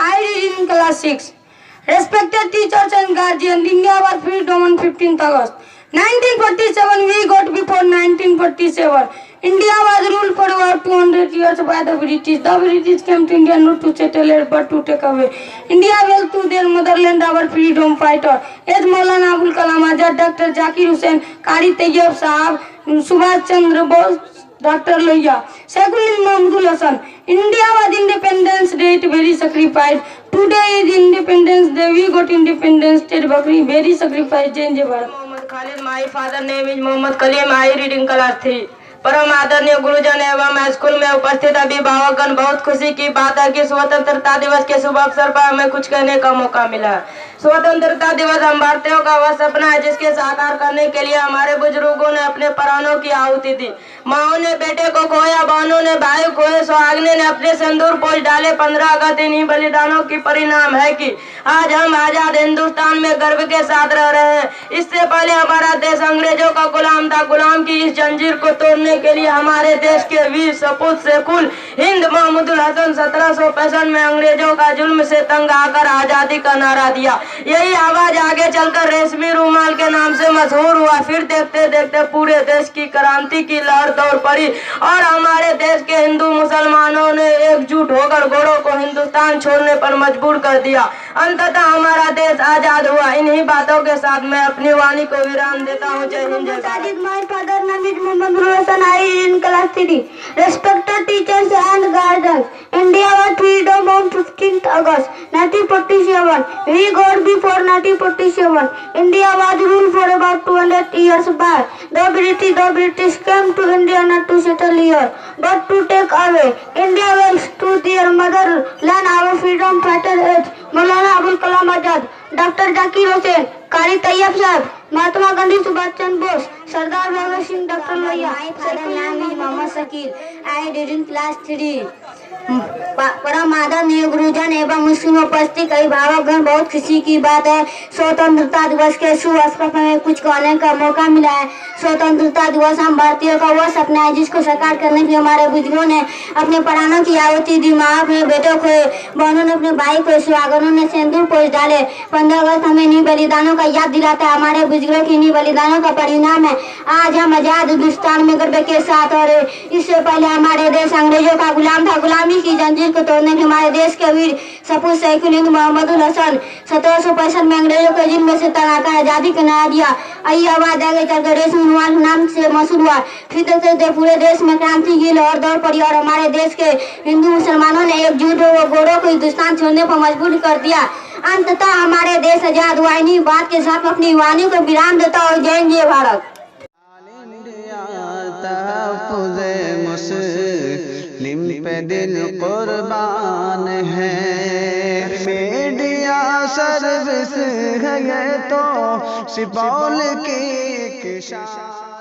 I read in class 6. Respected teachers and guardians, India was freedom on 15th August. 1947 we got before 1947. India was ruled for about 200 years by the British. The British came to India not to settle it but to take away. India well to their motherland, our freedom fighter. As Maulana Abul Kalam Azad, Dr. Zakir Hussain, Qari Tayyab Sahab, Subhash Chandra Bose, Dr. Loya, Sheikhul Mahmudul Hasan. India was Independence Day, very sacrifice. Today is Independence Day. We got Independence Day, very sacrifice. Jai Bharat. Muhammad Khalid, my father name is Muhammad Kalim. I read in class 3. परम आदरणीय गुरुजन एवं school में उपस्थित अभिभावकगण, बहुत खुशी की बात है कि स्वतंत्रता दिवस के शुभ अवसर पर हमें कुछ कहने का मौका मिला। स्वतंत्रता दिवस हम भारतीयों का वह सपना है जिसके साकार करने के लिए हमारे बुजुर्गों ने अपने प्राणों की आहुति दी। माओ ने बेटे को खोया, बहनों ने भाई खोए, सुहागने ने अपने सिंदूर पोंछ डाले। 15 अगस्त इन्हीं बलिदानों की परिणाम है कि आज हम आजाद हिंदुस्तान में गर्व के साथ रह रहे हैं। इससे पहले हमारा देश अंग्रेजों का गुलाम था। गुलाम की इस जंजीर को तोड़ने के लिए हमारे देश के वीर सपूत शेखुल हिंद महमूदुल हसन 1765 में अंग्रेजों का जुल्म से तंग आकर आजादी का नारा दिया। यही आवाज आगे चलकर रेशमी रुमाल के नाम से मशहूर हुआ। फिर देखते देखते पूरे देश की क्रांति की लहर दौड़ पड़ी और हमारे देश के हिंदू मुसलमानों ने एकजुट होकर गोरों को हिंदुस्तान छोड़ने पर मजबूर कर दिया। अंततः हमारा देश आजाद हुआ। इन्हीं बातों के साथ मैं अपनी वाणी को विराम देता हूँ। जय हिंद, जय Bharat. My father name is Muhammad Hasan. I in class 3. Respected teachers and guardians, India was freedom on 15th August 1947. We got before 1947. India was ruled for about 200 years by the British. The British came to India not to settle here, but to take away. India belongs to their motherland, our freedom fighter is Maulana Abul Kalam Azad, Dr. Zakir Hussain, Qari Tayyab Sahab, Mahatma Gandhi, Subhash Chandra Bose, Sardar Bhagat Singh, doctor Lohia. My father name is Mohammad Shakir. I read in class 3. परम आदरणीय गुरुजन एवं मुस्लिम उपस्थित अभिभावकगण, बहुत खुशी की बात है स्वतंत्रता दिवस के शुभ अवसर पर हमें कुछ कहने का मौका मिला है। स्वतंत्रता दिवस हम भारतीयों का वह सपना है जिसको साकार करने के लिए हमारे बुजुर्गों ने अपने प्राणों की आहुति दी। माँ अपने बेटों को, बहनों ने अपने भाई को, सुहागनों ने सिंदूर पोंछ डाले। 15 अगस्त हमें इन्हीं बलिदानों का याद दिलाता है। हमारे बुजुर्गों की इन्हीं बलिदानों का परिणाम है आज हम आजाद हिंदुस्तान में गर्व के साथ। और इससे पहले हमारे देश अंग्रेजों का गुलाम था। गुलामी की जंजीर को तोड़ने के हमारे देश के वीर सपूत शेखुल हिंद महमूदुल हसन 1765 में अंग्रेजों के जुल्म से तंग आजादी का नारा दिया। आई आवाज आगे चलकर रेशमी रुमाल नाम से मशहूर हुआ। फिर देखते पूरे देश में क्रांति की लहर दौड़ पड़ी और हमारे देश के हिंदू मुसलमानों ने एकजुट हो गोरों को हिंदुस्तान छोड़ने पर मजबूर कर दिया। अंततः हमारे देश आजाद हुआ। इन्हीं बात के साथ अपनी वाणी को विराम देता हूँ। जय हिंद, जय भारत। मुस्लिम पे दिल कुर्बान है। मीडिया सर्विस है तो सिपौल की किसान।